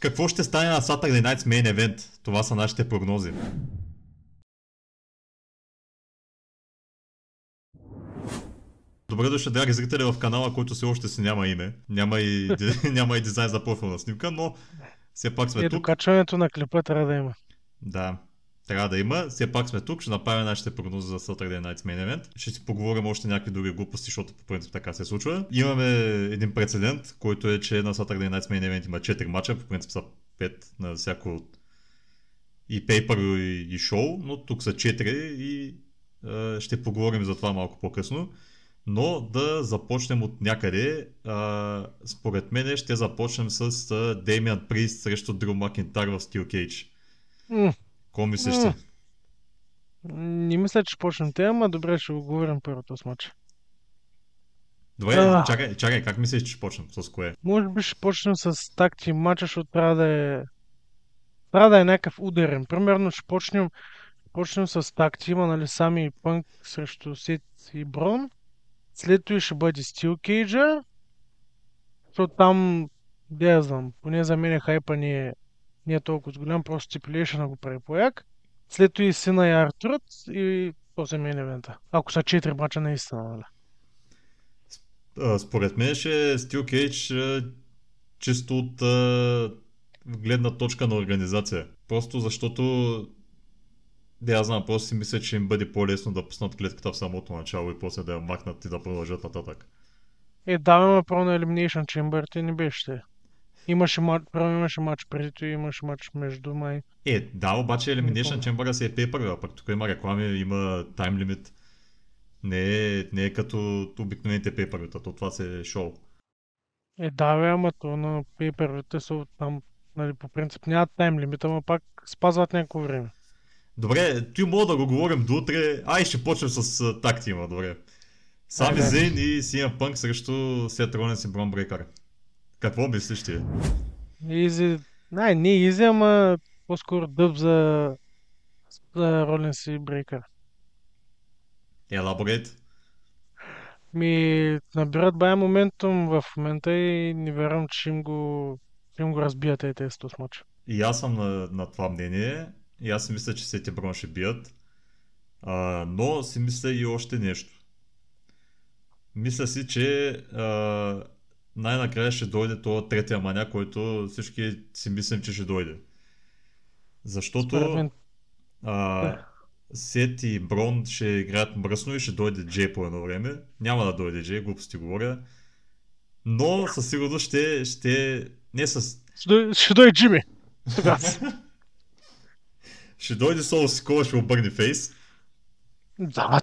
Какво ще стане на Saturday Night's Main Event? Това са нашите прогнози. Добре дошли, драги зрители, в канала, който все още си няма име. Няма и дизайн за профилна снимка, но все пак сме тук. Докачването на клипа трябва да има. Да, трябва да има. Все пак сме тук, ще направим нашите прогнози за Saturday Night's Main Event. Ще си поговорим още някакви други глупости, защото по принцип така се случва. Имаме един прецедент, който е, че на Saturday Night's Main Event има 4 мача, по принцип са 5 на всяко и пейпър и шоу, но тук са 4 и ще поговорим за това малко по-късно. Но да започнем от някъде. Според мен ще започнем с Демиан Прист срещу Дрю Макинтайр в Steel Cage. Какво мислиш ти? Не мисля, че почнем те, ама добре, ще го говорим първото с матча. Добре, чакай, как мислиш, че ще почнем? С кое? Може би ще почнем с такти матча, защото трябва да е някакъв ударен. Примерно ще почнем с такти, има нали Сами Пънк срещу Сет и Брон. След това ще бъде Steel Cage, защото там, да я знам, поне за мен хайпа не е толкова голям, просто Stipulation го прави по-як. След това и Сина и Артруд и този мейн евента. Ако са 4 мача наистина, нали? Според мен ще е Steel Cage чисто от гледна точка на организация. Просто защото аз знам, просто си мисля, че им бъде по-лесно да пуснат клетката в самото начало и после да я махнат и да продължат нататък. Даваме право на Elimination Chamber, те не беше. Имаше матч преди това, имаше матч между май. Да, обаче Elimination Chamber си е пейпър, пък тук има реклами, има тайм лимит. Не е като обикновените пейпървита, то това си е шоу. Ама то на пейпървите са там, нали, по принцип нямат тайм лимит, ама пак спазват някакво време. Добре, ти мога да го говорим до утре. Ще почнем с тактима, добре. Сами Зейн и CM Punk срещу Сет Ролинс и Брон Брейкър. Какво мислиш ти? Изи, не изи, ама по-скоро дъб за Ролинс и Брейкър. Elaborate. Набират бая моментум в момента и не вярвам, че им го разбият тези с матч. И аз съм на това мнение. И аз си мисля, че Сет и Брон ще бият. Но си мисля и още нещо. Мисля си, че най-накрая ще дойде това третия маня, който всички си мислим, че ще дойде. Защото Сет и Брон ще играят мръсно и ще дойде Джей по едно време. Няма да дойде Джей, глупости говоря. Но със сигурност ще дойде Джими. Ще дойде Соло Сикола, ще обърне фейс. Да.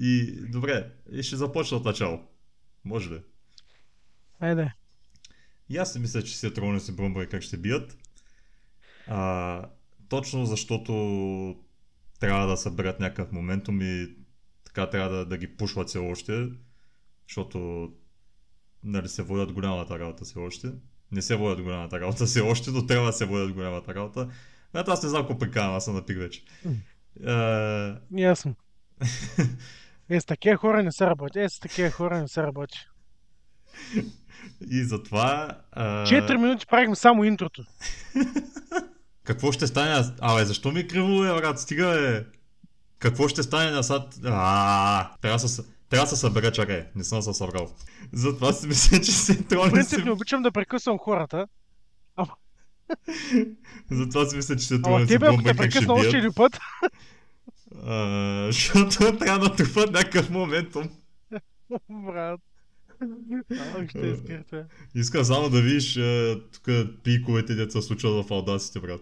И добре, и ще започна от начало. Може ли? Айде. И аз си мисля, че Сет Ролинс и Брон Брейкър ще бият. Точно защото трябва да съберат някакъв моментум и така трябва да ги пушват все още, защото нали се водят голямата работа все още. Не се водят голямата работа все още, но трябва да се водят голямата работа. Аз не знам какво прикарам, аз съм напик вече. Ясно. С такива хора не се работи. И затова... 4 минути правихме само интрото. Какво ще стане? Защо ми е криво, брат? Стига, бе! Какво ще стане на сад? Трябва да се събера, чакай. Не съм се събрал. Затова си мисля, че се трони. В принцип не обичам да прекъсвам хората. Затова си мисля, че се трони. Тебе, ако те прекъсна още един път. Защото трябва да трупат някакъв моментум. Брат. Ще изкрите. Искам само да видиш тук пиковете, деца случват в аудаците, брат.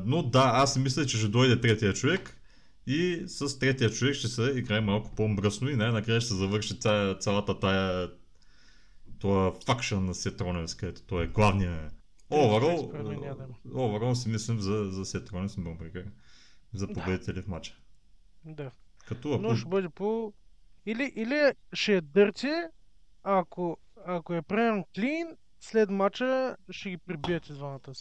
Но да, аз си мисля, че ще дойде третия човек и с третия човек ще се играе малко по-мръсно и най-накрая ще се завърши цялата тая това факшън на Сет Ролинс, където той е главният. Overall си мислим за Сет Ролинс и Брон Брейкър. За победители в матча. Да. Но ще бъде по... Или ще е дърти, ако е правен клин, след матча ще ги прибият и двамата.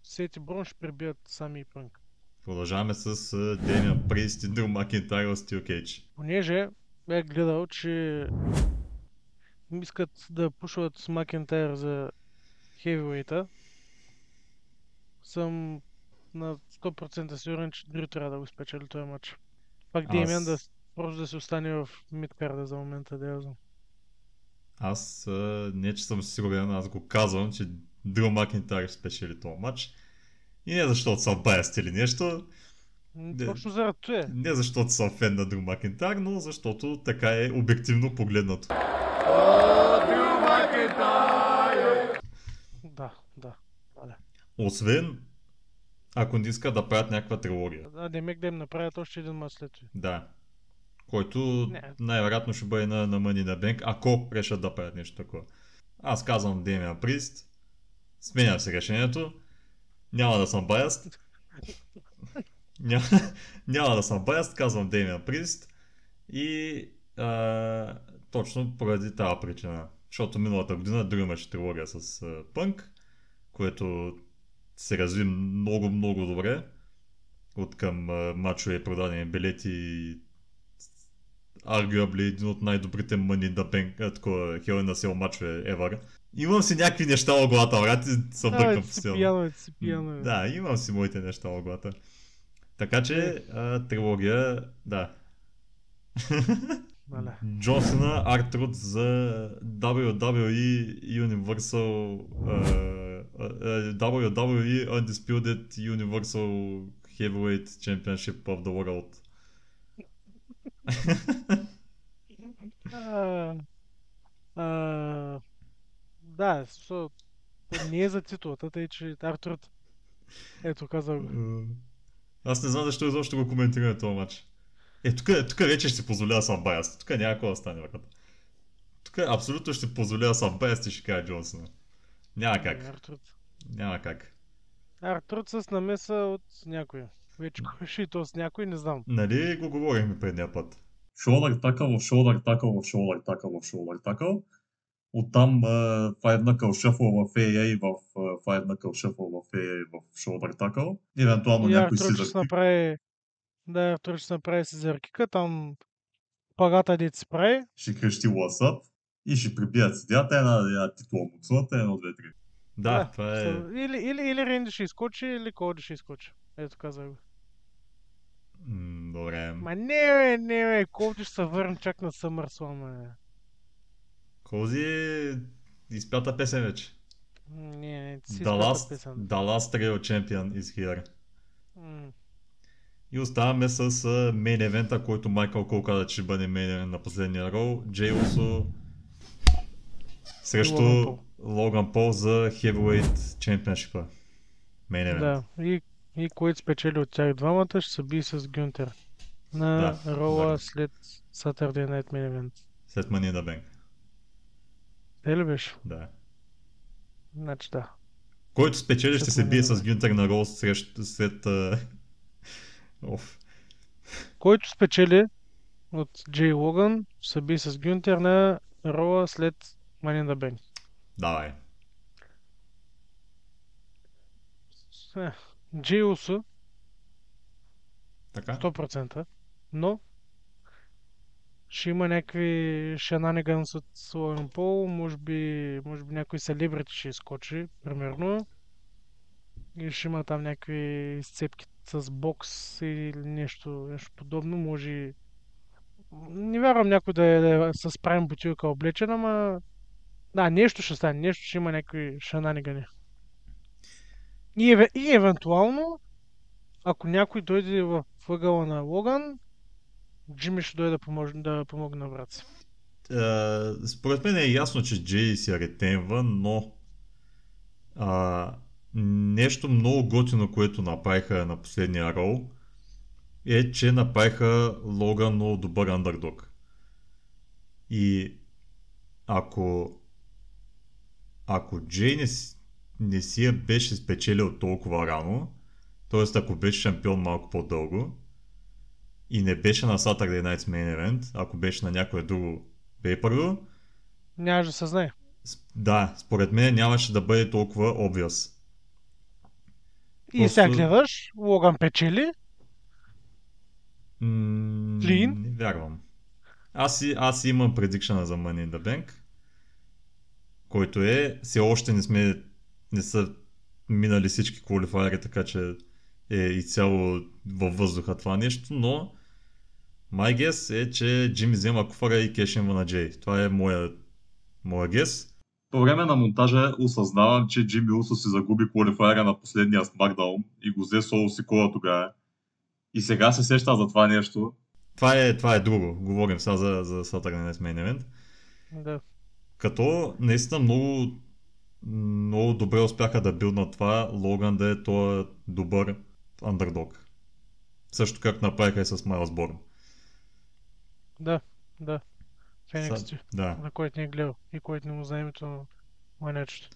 Сет и Брон ще прибият Сами и Пънк. Продължаваме с Демиан Прист и Дрю Макинтайр в Steel Cage. Понеже бях гледал, че искат да пушват с Макентайр за хевивейта. Съм на 100% сигурен, че дори трябва да го спечели този матч. Пак Деймиан да Аз, просто да си остане в мидкарда за момента, да я знам. не че съм сигурен, аз го казвам, че Дрю Макинтайр ще спечели този матч. И не защото съм баяст или нещо, не, Точно заради това е. не защото съм фен на Дрю Макинтайр, но защото така е обективно погледнато. Да, да. Валя. Освен ако не иска да правят някаква трилогия. Демек да им направят още един мач след това. Да. Който Не. най-вероятно ще бъде на Money in the Bank, ако решат да правят нещо такова. Аз казвам Демиан Прист, сменям се решението, няма да съм баяст. Няма, няма да съм баяст, казвам Демиан Прист и точно поради тази причина. Защото миналата година друга имаше трилогия с Пънк, което се разви много добре. От към мачове и продадени билети, arguably един от най-добрите Money in the Bank, такова Hell in a Cell мачове ever. Имам си някакви неща в главата, брат, и се бъркам постоянно. Си пияно. Да, имам си моите неща в главата. Така че, трилогия, да. Валя. Джон Сина, Артруд за WWE Universal WWE Undisputed Universal Heavyweight Championship of the World. А, да, не е за титлата, тъй че Артурът. Ето, казал го. Аз не знам защо изобщо го коментираме този матч. Тук вече ще си позволя да съм баяст. Тук няма какво да стане, брат. Тук абсолютно ще позволя да съм баяст и ще кажа Джонсона. Няма как. Артурът. Няма как. Артурът с намеса от някой. Вече кой ще и то с някой, не знам. Нали го говорихме предния път? Шолдър такъл в шолдър такъл в шолдър такъл в шолдър такъл. Оттам Five Knuckle Shuffle в AA в Five Knuckle Shuffle в AA в Shoulder Tackle. Евентуално И някой Артурът ще си се направи... Да, Артурът ще се направи с зъркика, там пагата дет си прави. ще крещи What's up и ще прибият съдята една титла муцлата, едно, две, три. Да, това е... Или Ренди ще изкочи, или Коди ще изкочи. Ето казах го. Добре. Ма не бе, Коди ще се върне чак на SummerSlam, бе. Кози изпята песен вече. Не, си The изпята last, песен. the last real champion is here. М. И оставаме с мейн евента, който Майкъл Кол каза, че ще бъде мейн евент на последния рол. Джей Усо срещу Логан Пол. Логан Пол за Heavyweight Championship. Мейн евент. Да, и който спечели от тях двамата, ще се би с Гюнтер на Да, рола верно. след Saturday Night Main Event. След Money in the Bank. Те ли беше? Да. Значи да. Който спечели ще След се бие Money in the с Гюнтер на рол след... Оф. Който спечели от Джей Логан, ще се би с Гюнтер на рола след Money in the Bank. Давай. Джей Усо, Така? 100%, но ще има някакви шенаниганс от Логан Пол, може би някой селебрити ще изкочи, примерно. И ще има там някакви сцепки с бокс или нещо подобно, може. Не вярвам някой да е с прайм бутилка облечен, ама... Да, нещо ще стане, нещо ще има някакви шананигани. И евентуално, ако някой дойде в ъгъла на Логан, Джими ще дойде да помогне на брат си. Според мен е ясно, че Джей си ретенва, но нещо много готино, което направиха на последния рол, е, че направиха Логан много добър андердог. И ако Джей не си я беше спечелил толкова рано, т.е. ако беше шампион малко по-дълго и не беше на Saturday Night's Main Event, ако беше на някое друго pay-per-view, Нямаше да се знае. да, според мен нямаше да бъде толкова obvious. И сега гледаш, Логан печели. Клин. Не вярвам. Аз имам предикшена за Money in the Bank, който все още не са минали всички квалифайери, така че е изцяло във въздуха това нещо, но my guess е, че Джимми взема куфара и кешенва на Джей. Това е моя guess. По време на монтажа осъзнавам, че Джимми Усо си загуби квалифайера на последния SmackDown и го взе Соло Сикола тогава. И сега се сеща за това нещо. Това е друго. Говорим сега за Saturday Night Main Event. Да. Като наистина много добре успяха да билднат това Логан да е този добър андердог. Също как направиха и с Майлз Борн. Да, да. Феникс, Да. за който не е гледал и който не му знае името на манечето.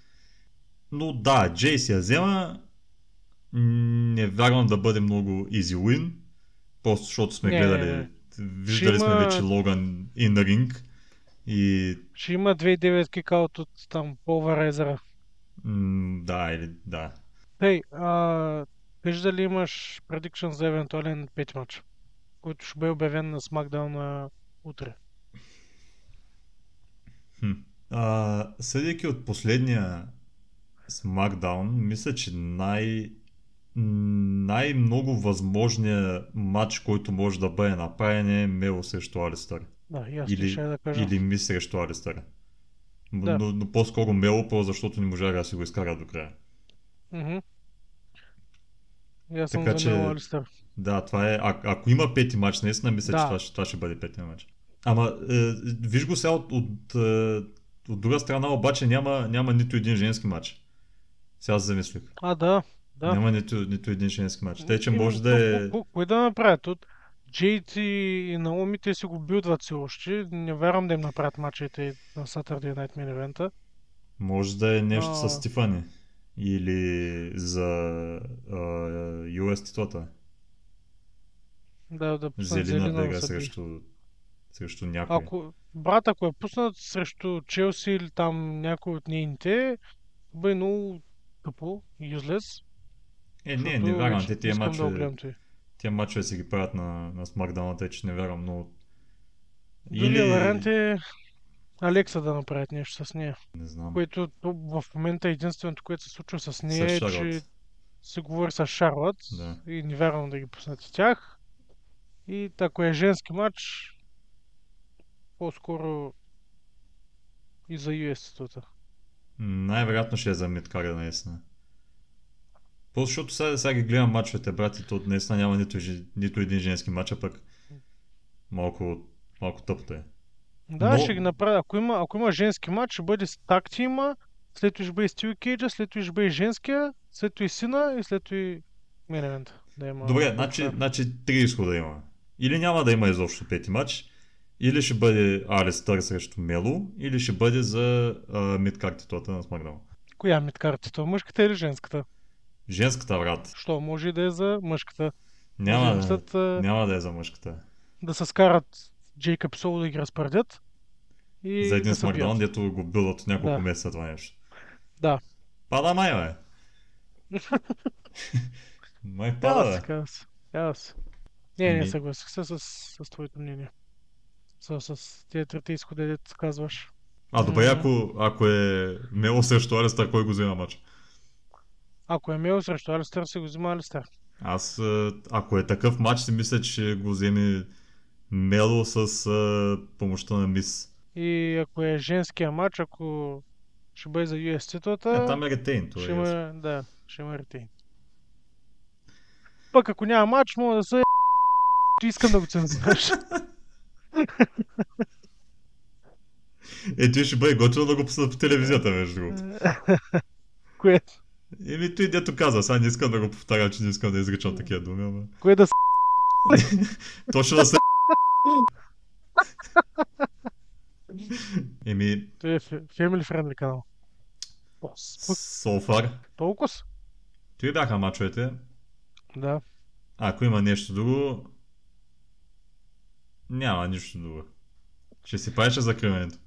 Но да, Джей си я взема. Не вярвам да бъде много easy win. Просто защото сме гледали. Виждали сме вече Логан in the ring. И... Ще има 2-9 кикаут от там Полварайзера. Да, или да. Хей, вижда ли имаш предикшн за евентуален 5 матч, който ще бъде обявен на SmackDown утре? Съдейки от последния SmackDown, мисля, че най-много възможният матч, който може да бъде направен е Мело срещу Алистър. Да, и аз ще да кажа. Или Мис срещу Алистър. Да. Но по-скоро Мело, защото не можа да си го изкара до края. И аз съм за Мело Алистър. Да, това е. Ако има пети матч, наистина мисля, че това ще бъде петия матч. Ама, виж го сега от друга страна, обаче няма нито един женски матч. Сега се замислих. Да. Няма нито един женски матч. Тъй, че може да е... Кое да направят? От Джейт и Наоми те си го билдват все още. Не вярвам да им направят матчите на Saturday Night Main Event. Може да е нещо с Стифани. Или за US титлата. Да пуснат Зелина Вега срещу някой. Ако е пуснат срещу Челси или там някой от нейните, бъде много тъпо, useless. Не вярвам. Тия матчове си ги правят на SmackDown, тъй че не вярвам, но... Другия вариант е Алекса да направят нещо с нея. Не знам. Което в момента единственото, което се случва с нея е, че се говори с Шарлот и не вярвам да ги пуснат и тях. И ако е женски матч, по-скоро и за US-тата. Най-вероятно ще е за мидкарда, наистина. Просто защото сега ги гледам матчовете, брат, и то наистина няма нито един женски матч, а пък малко тъпто е. Да, ще ги направя. Ако има женски матч, ще бъде с тактима, след това ще бъде Стил Кейджа, след това ще бъде женския, след това и Сина и след това и Мейн Евент. Добре, значи три изхода има. Или няма да има изобщо пети матч, или ще бъде Алистър срещу Мело, или ще бъде за мидкард титлата на SmackDown. Коя мидкард титла? Мъжката или женската? Женската, брат. Що, може и да е за мъжката. Няма да е за мъжката. Да се скарат Джейкъб и Соло да ги разпредят. И за един да SmackDown, дето го билдат от няколко месеца това нещо. Да. Пада май, бе. Май пада, бе. Не съгласих се с твоето мнение. С тези трите изходи, дето казваш. Добре, ако е Мело срещу Алистър, кой го взема матч? Ако е Мело срещу Алистър, се го взема Алистър. Ако е такъв матч, си мисля, че ще го вземе Мело с помощта на Мис. И ако е женския матч, ако ще бъде за US титлата... Там е ретейн. Ще има ретейн. Пък ако няма матч, мога да се... Искам да го цензураш. Ти ще бъде готово да го пуснат по телевизията, между другото. Кое? Той дето казва, сега не искам да го повтарям, че не искам да изричам такива думи, ама... Кое да Точно да се... Той е family friendly канал. So far. Толкова? Той бяха мачовете. Да. Ако има нещо друго... Няма нищо друго. Ще си правиш закриването.